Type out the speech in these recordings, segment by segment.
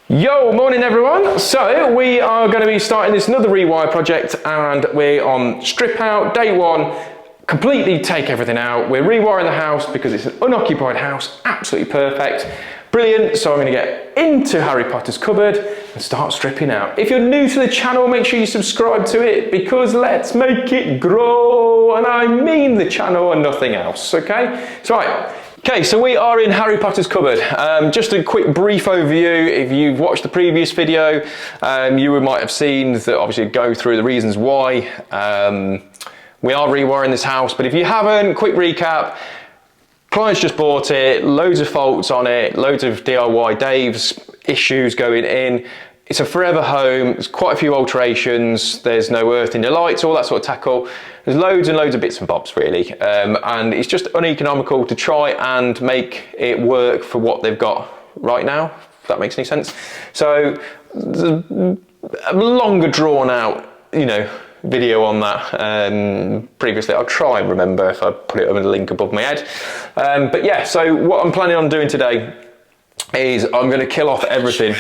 Yo, morning everyone. So we are going to be starting this another rewire project, and we're on strip out day one. Completely take everything out. We're rewiring the house because it's an unoccupied house. Absolutely perfect. Brilliant. So I'm going to get into Harry Potter's cupboard and start stripping out. If you're new to the channel, make sure you subscribe to it because let's make it grow. And I mean the channel and nothing else. Okay. So right. Okay, so we are in Harry Potter's cupboard. Just a quick brief overview. If you've watched the previous video, you might have seen that obviously go through the reasons why we are rewiring this house. But if you haven't, quick recap. Client's just bought it, loads of faults on it, loads of DIY Dave's issues going in. It's a forever home, there's quite a few alterations, there's no earth in the lights, all that sort of tackle. There's loads and loads of bits and bobs really. And it's just uneconomical to try and make it work for what they've got right now, if that makes any sense. So a longer drawn out, video on that previously. I'll try and remember if I put it with a link above my head. But yeah, so what I'm planning on doing today is I'm going to kill off everything.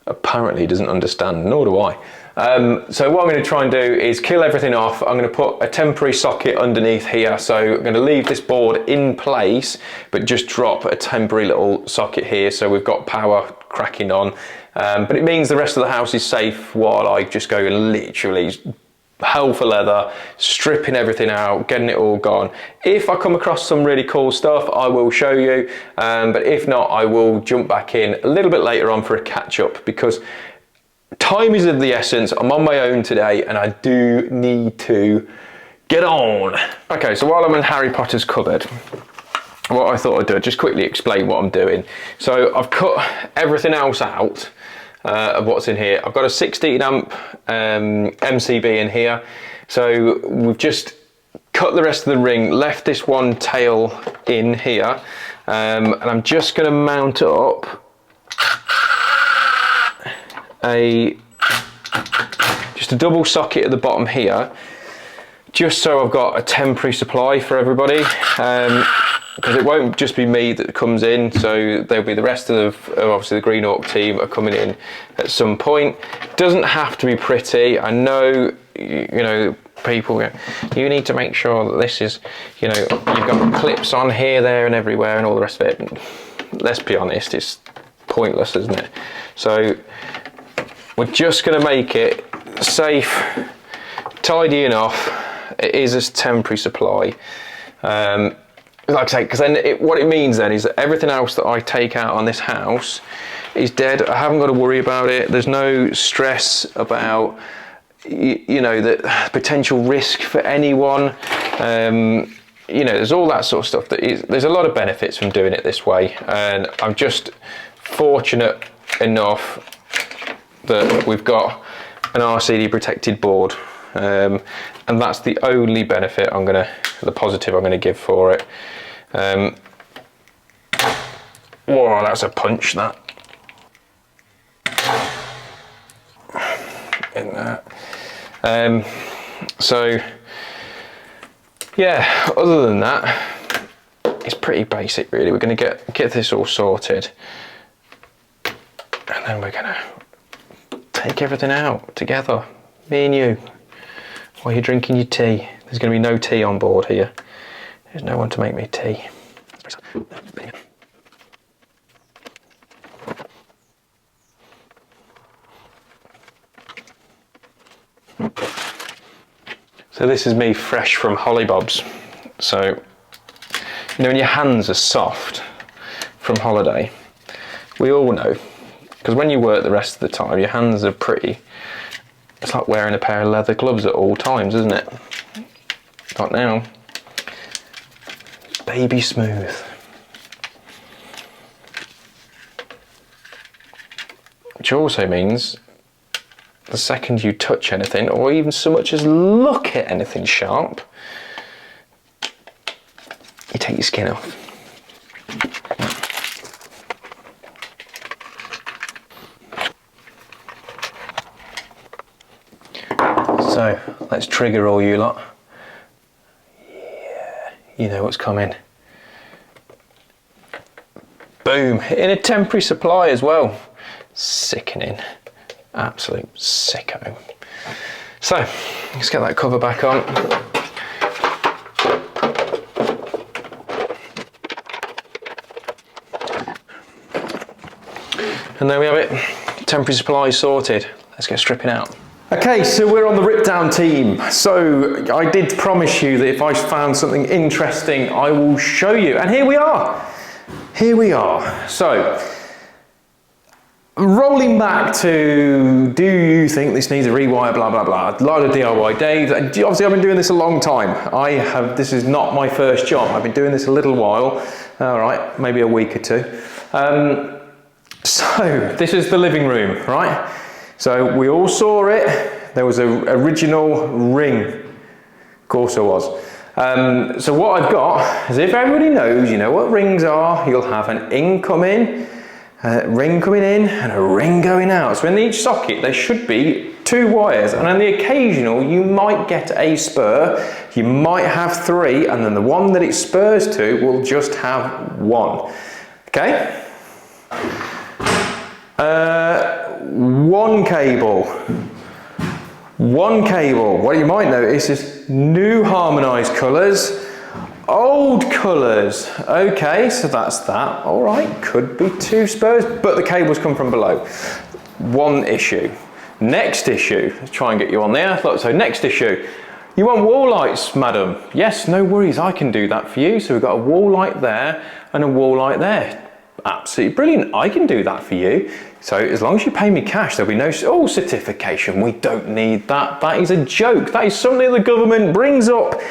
Apparently he doesn't understand, nor do I. So what I'm going to try and do is kill everything off. I'm going to put a temporary socket underneath here. So I'm going to leave this board in place, but just drop a temporary little socket here so we've got power cracking on. But it means the rest of the house is safe while I just go and literally hell for leather, stripping everything out, getting it all gone. If I come across some really cool stuff, I will show you. But if not, I will jump back in a little bit later on for a catch up because time is of the essence. I'm on my own today and I do need to get on. Okay, so while I'm in Harry Potter's cupboard, what I thought I'd do, just quickly explain what I'm doing. So I've cut everything else out of what's in here. I've got a 16 amp MCB in here. So we've just cut the rest of the ring, left this one tail in here, and I'm just going to mount up just a double socket at the bottom here, just so I've got a temporary supply for everybody. Because it won't just be me that comes in, so there'll be the rest of obviously the Green Orc team are coming in at some point. Doesn't have to be pretty. I know, people go, you need to make sure that this is, you've got clips on here, there and everywhere and all the rest of it. Let's be honest, it's pointless, isn't it? So we're just going to make it safe, tidy enough. It is a temporary supply. Like I say, because then what it means then is that everything else that I take out on this house is dead. I haven't got to worry about it. There's no stress about, the potential risk for anyone. There's all that sort of stuff. There's a lot of benefits from doing it this way. And I'm just fortunate enough that we've got an RCD protected board. And that's the only benefit the positive I'm going to give for it. Whoa, that's a punch, that. In that. So, yeah, other than that, it's pretty basic really. We're going to get this all sorted. And then we're going to take everything out together, me and you. While you're drinking your tea. There's going to be no tea on board here. There's no one to make me tea. So this is me fresh from Hollybobs. So, when your hands are soft from holiday, we all know, because when you work the rest of the time, your hands are pretty. It's like wearing a pair of leather gloves at all times, isn't it? Not now. Baby smooth. Which also means the second you touch anything, or even so much as look at anything sharp, you take your skin off. So let's trigger all you lot. Yeah, you know what's coming. Boom, in a temporary supply as well. Sickening, absolute sicko. So, let's get that cover back on. And there we have it, temporary supply sorted. Let's get stripping out. Okay, so we're on the rip down team. So I did promise you that if I found something interesting, I will show you. And here we are. Here we are. So, rolling back to, do you think this needs a rewire, blah, blah, blah. A lot of DIY Dave. Obviously, I've been doing this a long time. This is not my first job. I've been doing this a little while. All right, maybe a week or two. So, this is the living room, right? So, we all saw it. There was an original ring. Of course there was. So what I've got is, if everybody knows, you know what rings are, you'll have an incoming, ring coming in and a ring going out. So in each socket there should be 2 wires, and on the occasional you might get a spur, you might have 3, and then the one that it spurs to will just have 1. Okay? 1 cable. 1 cable. What you might notice is new harmonized colours, old colours. Okay, so that's that. All right, could be 2 spurs, but the cables come from below. 1 issue. Next issue. Let's try and get you on there. So next issue. You want wall lights, madam? Yes, no worries. I can do that for you. So we've got a wall light there and a wall light there. Absolutely brilliant. I can do that for you. So as long as you pay me cash, there'll be no certification. We don't need that. That is a joke. That is something the government brings up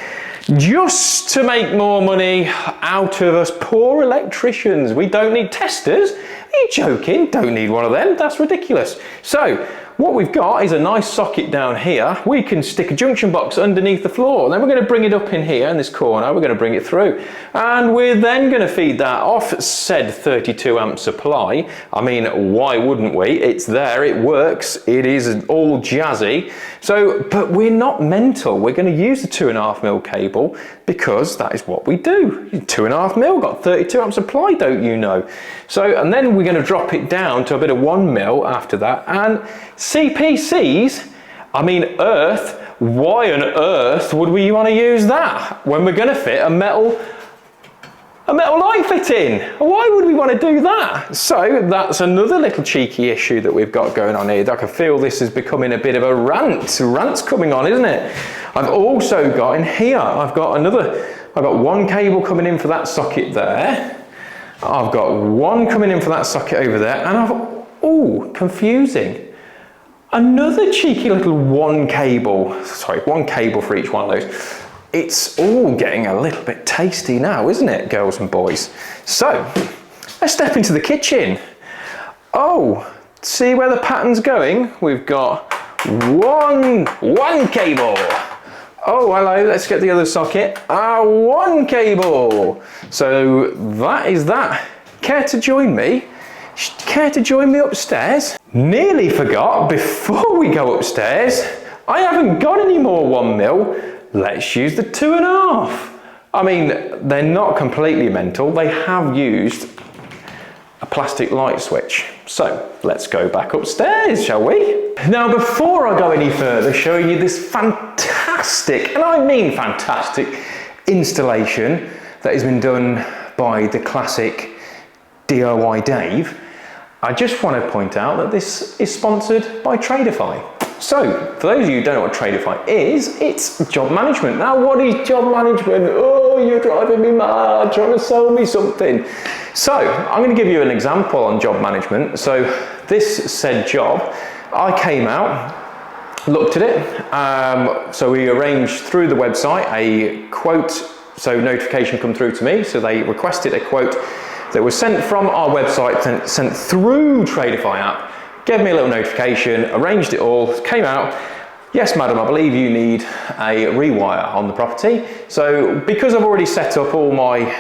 just to make more money out of us poor electricians. We don't need testers. Are you joking? Don't need one of them. That's ridiculous. So what we've got is a nice socket down here. We can stick a junction box underneath the floor. Then we're going to bring it up in here in this corner. We're going to bring it through. And we're then going to feed that off said 32 amp supply. I mean, why wouldn't we? It's there, it works, it is all jazzy. So, but we're not mental. We're going to use the 2.5mm cable because that is what we do. 2.5mm, got 32 amp supply, don't you know? So, and then we're going to drop it down to a bit of 1mm after that. And CPCs, I mean earth, why on earth would we want to use that when we're going to fit a metal light fitting? Why would we want to do that? So that's another little cheeky issue that we've got going on here. I can feel this is becoming a bit of a rant. Rant's coming on, isn't it? I've also got in here, I've got 1 cable coming in for that socket there. I've got 1 coming in for that socket over there, and confusing. Another cheeky little 1 cable for each one of those. It's all getting a little bit tasty now, isn't it, girls and boys? So, let's step into the kitchen. Oh, see where the pattern's going? We've got one cable. Oh, hello, let's get the other socket. 1 cable. So that is that. Care to join me? Care to join me upstairs? Nearly forgot, before we go upstairs, I haven't got any more 1mm. Let's use the 2.5. I mean, they're not completely mental. They have used a plastic light switch. So let's go back upstairs, shall we? Now, before I go any further, showing you this fantastic, and I mean fantastic, installation that has been done by the classic DIY Dave, I just want to point out that this is sponsored by Tradeify. So, for those of you who don't know what Tradeify is, it's job management. Now, what is job management? Oh, you're driving me mad, trying to sell me something. So, I'm going to give you an example on job management. So, this said job, I came out, looked at it. So, we arranged through the website a quote, so notification come through to me. So, they requested a quote that was sent from our website and sent through Tradeify app. Gave me a little notification, arranged it all, came out. Yes, madam, I believe you need a rewire on the property. So because I've already set up all my,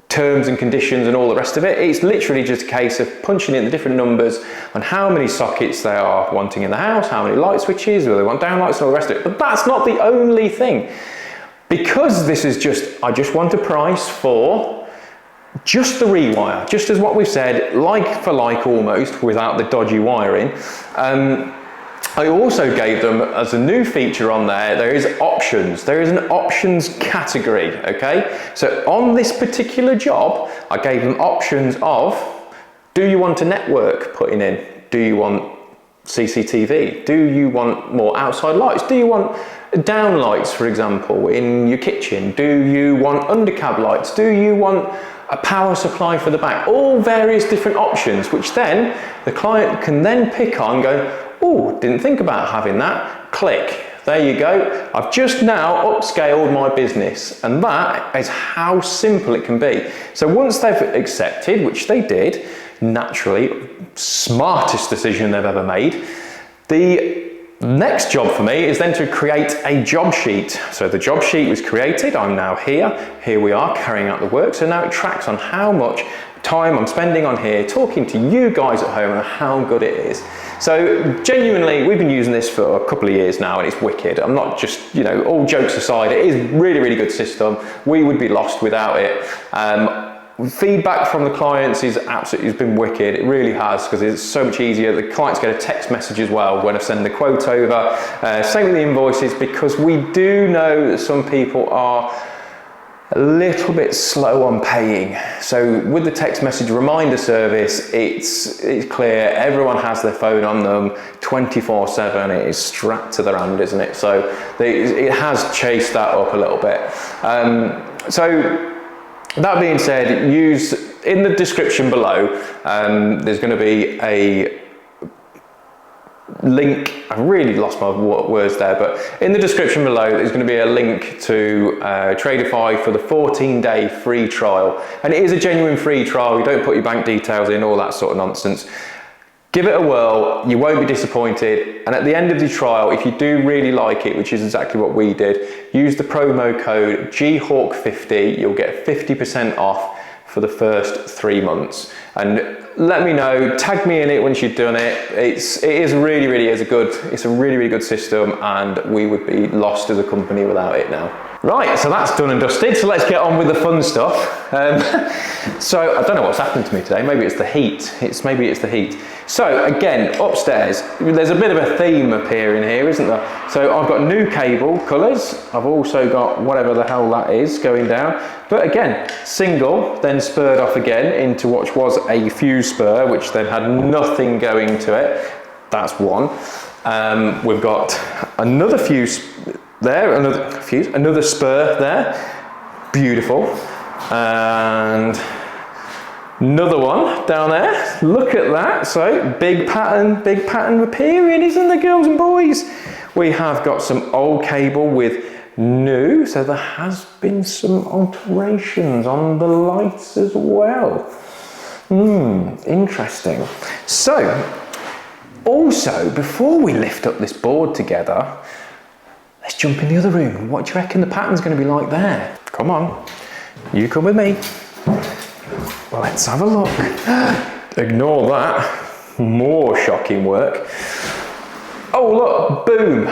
terms and conditions and all the rest of it, it's literally just a case of punching in the different numbers on how many sockets they are wanting in the house, how many light switches, whether they want downlights and all the rest of it. But that's not the only thing. Because this is I just want a price for just the rewire, just as what we've said, like for like almost, without the dodgy wiring. I also gave them, as a new feature on there is options. There is an options category, okay? So on this particular job, I gave them options of, do you want a network putting in? Do you want CCTV? Do you want more outside lights? Do you want down lights, for example, in your kitchen? Do you want undercab lights? Do you want a power supply for the back? All various different options, which then the client can then pick on, go, oh, didn't think about having that. Click. There you go. I've just now upscaled my business, and that is how simple it can be. So once they've accepted, which they did, naturally, smartest decision they've ever made, the next job for me is then to create a job sheet. So the job sheet was created. I'm now here we are carrying out the work. So now it tracks on how much time I'm spending on here, talking to you guys at home and how good it is. So genuinely, we've been using this for a couple of years now, and it's wicked. I'm not just, you know, all jokes aside, it is really, really good system. We would be lost without it. Feedback from the clients is absolutely, it's been wicked. It really has, because it's so much easier. The clients get a text message as well when I send the quote over. Same with the invoices, because we do know that some people are a little bit slow on paying. So with the text message reminder service, it's clear. Everyone has their phone on them 24/7. It is strapped to their hand, isn't it? So it has chased that up a little bit. So that being said, use in the description below, there's going to be a link. I've really lost my words there, but in the description below there's going to be a link to Tradeify for the 14-day free trial, and it is a genuine free trial. You don't put your bank details in, all that sort of nonsense. Give it a whirl, you won't be disappointed, and at the end of the trial, if you do really like it, which is exactly what we did, use the promo code GHAWK50, you'll get 50% off for the first 3 months. And let me know, tag me in it once you've done it. It is really a really good system, and we would be lost as a company without it now. Right, so that's done and dusted, so let's get on with the fun stuff. So I don't know what's happened to me today. Maybe it's the heat. Maybe it's the heat. So again, upstairs, there's a bit of a theme appearing here, isn't there? So I've got new cable colours. I've also got whatever the hell that is going down. But again, single, then spurred off again into what was a fuse spur, which then had nothing going to it. That's one. We've got another fuse there, another spur there, beautiful, and another one down there. Look at that. So big pattern appearing, isn't there, girls and boys? We have got some old cable with new, so there has been some alterations on the lights as well. Interesting. So also, before we lift up this board together, let's jump in the other room. What do you reckon the pattern's going to be like there? Come on, you come with me. Well, let's have a look. Ignore that. More shocking work. Oh look, boom.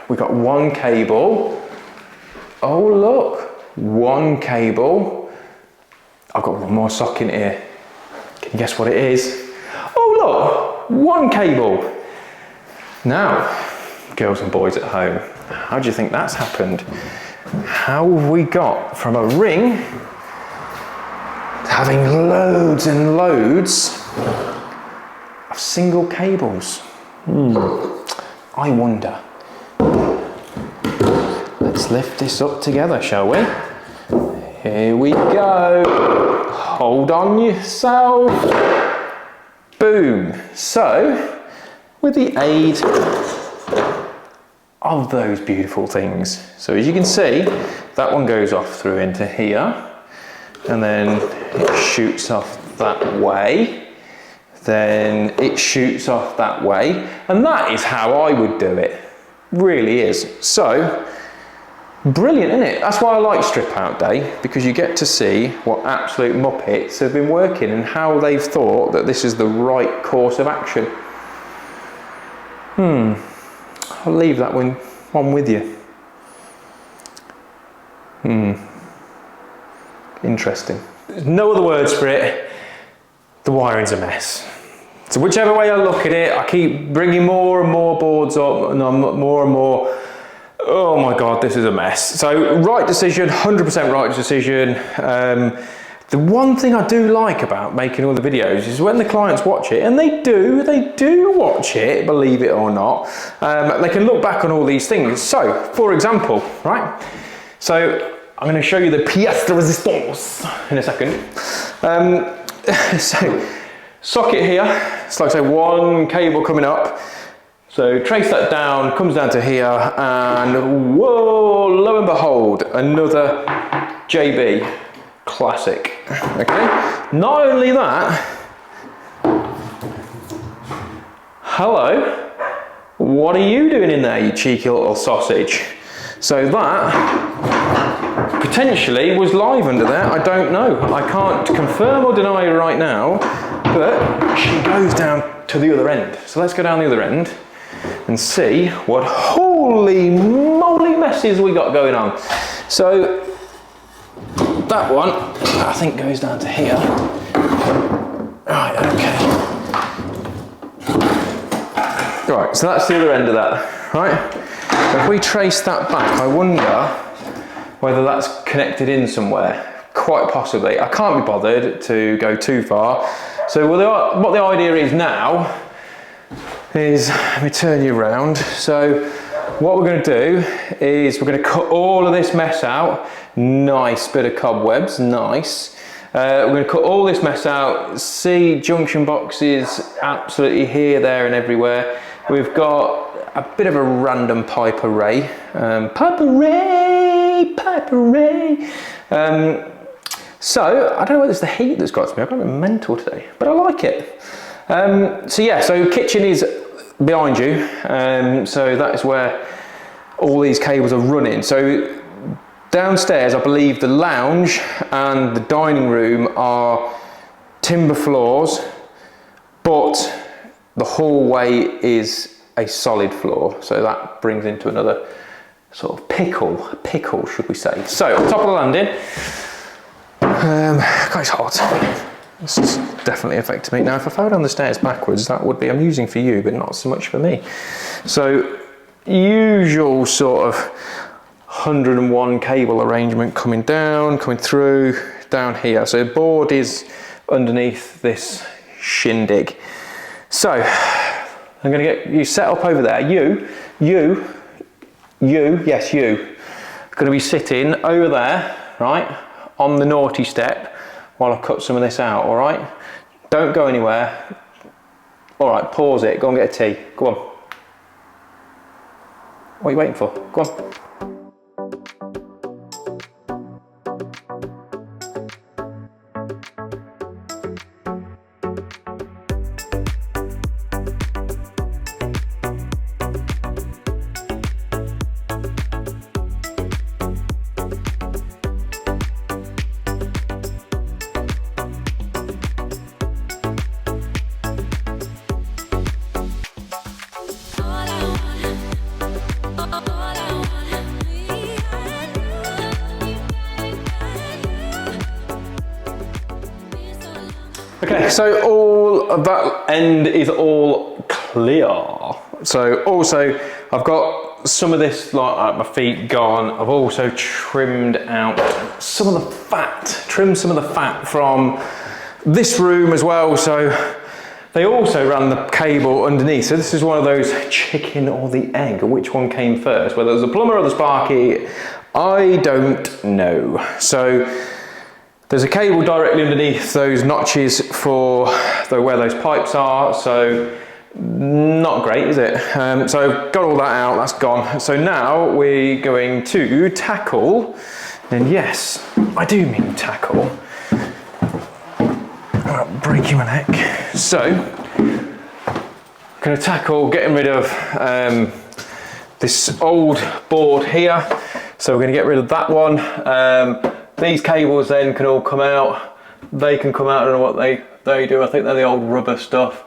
We got one cable. Oh look, one cable. I've got one more socket here. Can you guess what it is? Oh look, one cable. Now, girls and boys at home, how do you think that's happened? How have we got from a ring to having loads and loads of single cables? I wonder. Let's lift this up together, shall we? Here we go. Hold on yourself. Boom. So, with the aid of those beautiful things. So as you can see, that one goes off through into here, and then it shoots off that way, then it shoots off that way, and that is how I would do it. Really is. So, brilliant, isn't it? That's why I like Strip Out Day, because you get to see what absolute muppets have been working and how they've thought that this is the right course of action. I'll leave that one with you. Interesting. There's no other words for it. The wiring's a mess. So whichever way I look at it, I keep bringing more and more boards up, and I'm more and more, oh my God, this is a mess. So right decision, 100% right decision. The one thing I do like about making all the videos is when the clients watch it, and they do watch it, believe it or not, they can look back on all these things. So, for example, right? So, I'm going to show you the pièce de résistance in a second. So, socket here, it's like I say, one cable coming up. So, trace that down, comes down to here, and whoa, lo and behold, another JB. Classic. Okay. Not only that, hello, what are you doing in there, you cheeky little sausage? So that potentially was live under there. I don't know. I can't confirm or deny right now, but she goes down to the other end. So let's go down the other end and see what holy moly messes we got going on. So that one, I think, goes down to here. Right, okay. Right, so that's the other end of that, right? So if we trace that back, I wonder whether that's connected in somewhere. Quite possibly. I can't be bothered to go too far. So what the idea is now is, let me turn you around. So what we're going to do is we're going to cut all of this mess out. Nice bit of cobwebs, nice. We're going to cut all this mess out. See junction boxes absolutely here, there and everywhere. We've got a bit of a random pipe array. Pipe array. So, I don't know whether it's the heat that's got to me. I've got a bit mental today, but I like it. So yeah, so kitchen is behind you. So that is where all these cables are running. So downstairs, I believe the lounge and the dining room are timber floors, but the hallway is a solid floor. So that brings into another sort of pickle, should we say. So, on top of the landing, God, it's hot. This is definitely affecting me. Now, if I fell down the stairs backwards, that would be amusing for you, but not so much for me. So, usual sort of 101 cable arrangement coming down, coming through, down here. So the board is underneath this shindig. So I'm going to get you set up over there. Yes, you. Going to be sitting over there, right, on the naughty step while I cut some of this out, all right? Don't go anywhere. All right, pause it. Go and get a tea. Go on. What are you waiting for? Go on. Okay, so all of that end is all clear. So also, I've got some of this, like my feet gone. I've also trimmed out some of the fat, from this room as well. So they also ran the cable underneath. So this is one of those chicken or the egg, which one came first, whether it was the plumber or the sparky, I don't know. So there's a cable directly underneath those notches for where those pipes are, so not great, is it? So got all that out, that's gone. So now we're going to tackle, and yes, I do mean tackle. I'll break you my neck. So, going to tackle getting rid of this old board here. So we're going to get rid of that one. These cables then can all come out. They can come out, I don't know what they do. I think they're the old rubber stuff.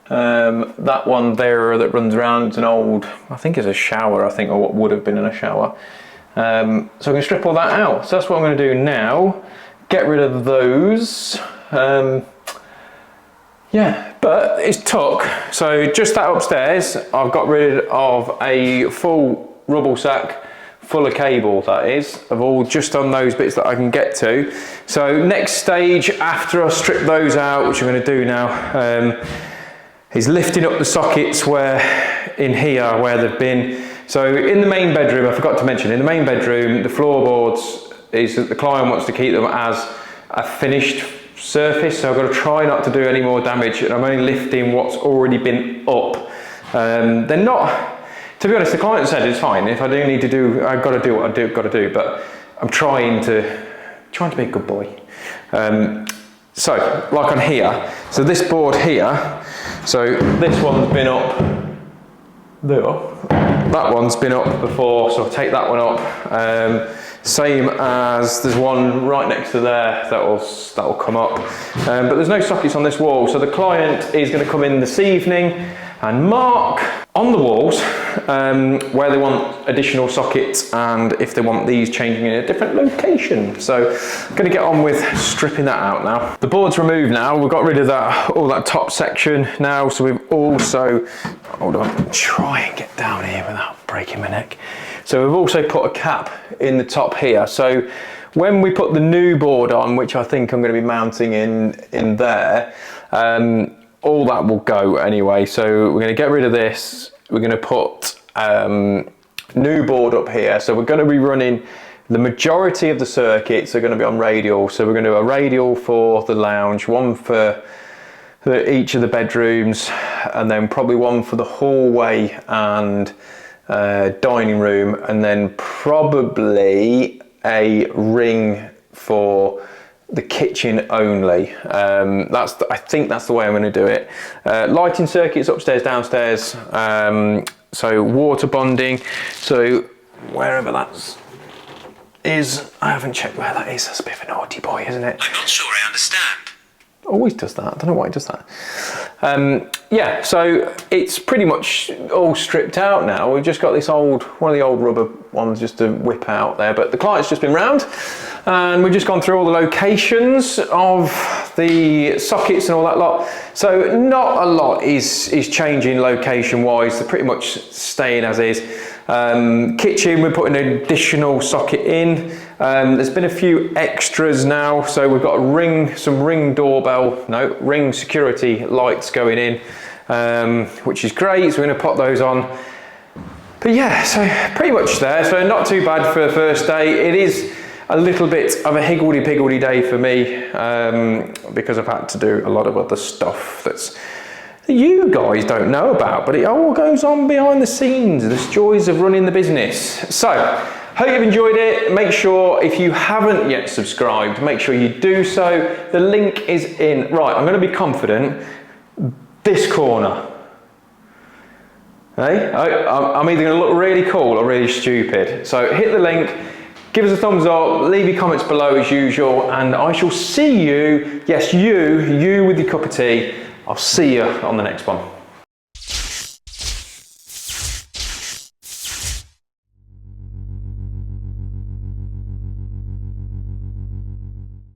That one there that runs around, it's an old, I think it's a shower, I think, or what would have been in a shower. So I'm going to strip all that out. So that's what I'm going to do now. get rid of those. Yeah, but it's took. So just that upstairs, I've got rid of a full rubble sack full of cable, that is, of all just on those bits that I can get to. So next stage, after I strip those out, which I'm going to do now, is lifting up the sockets where in here where they've been. So in the main bedroom, I forgot to mention, in the main bedroom, the floorboards is that the client wants to keep them as a finished surface, so I've got to try not to do any more damage, and I'm only lifting what's already been up. They're not, to be honest, the client said it's fine. If I do need to do, I've got to do what I've got to do, but I'm trying to be a good boy. So, like on here, so this board here, so this one's been up there, that one's been up before, so I'll take that one up. Same as there's one right next to there that'll come up, but there's no sockets on this wall, so the client is going to come in this evening and mark on the walls where they want additional sockets and if they want these changing in a different location. So I'm going to get on with stripping that out now. The board's removed now, we've got rid of that, all that top section now, so we've also, hold on, try and get down here without breaking my neck. So we've also put a cap in the top here. So when we put the new board on, which I think I'm going to be mounting in there, all that will go anyway. So we're going to get rid of this. We're going to put new board up here. So we're going to be running, the majority of the circuits are going to be on radial. So we're going to do a radial for the lounge, one for each of the bedrooms, and then probably one for the hallway and dining room, and then probably a ring for the kitchen only. I think that's the way I'm going to do it. Lighting circuits upstairs, downstairs, so water bonding, so wherever that is, I haven't checked where that is. That's a bit of a naughty boy, isn't it? I'm not sure I understand. Always does that. I don't know why it does that. Yeah, so it's pretty much all stripped out now. We've just got this one of the old rubber ones just to whip out there, but the client's just been round and we've just gone through all the locations of the sockets and all that lot. So not a lot is changing location wise. They're pretty much staying as is. Kitchen, we're putting an additional socket in. There's been a few extras now, so we've got some ring security lights going in, which is great, so we're going to pop those on. But yeah, so pretty much there, so not too bad for the first day. It is a little bit of a higgledy-piggledy day for me, because I've had to do a lot of other stuff that you guys don't know about, but it all goes on behind the scenes, the joys of running the business. So, hope you've enjoyed it. Make sure, if you haven't yet subscribed, make sure you do so. The link is in, right, I'm going to be confident, this corner. Hey? I'm either going to look really cool or really stupid. So hit the link, give us a thumbs up, leave your comments below as usual, and I shall see you, yes, you with your cup of tea, I'll see you on the next one.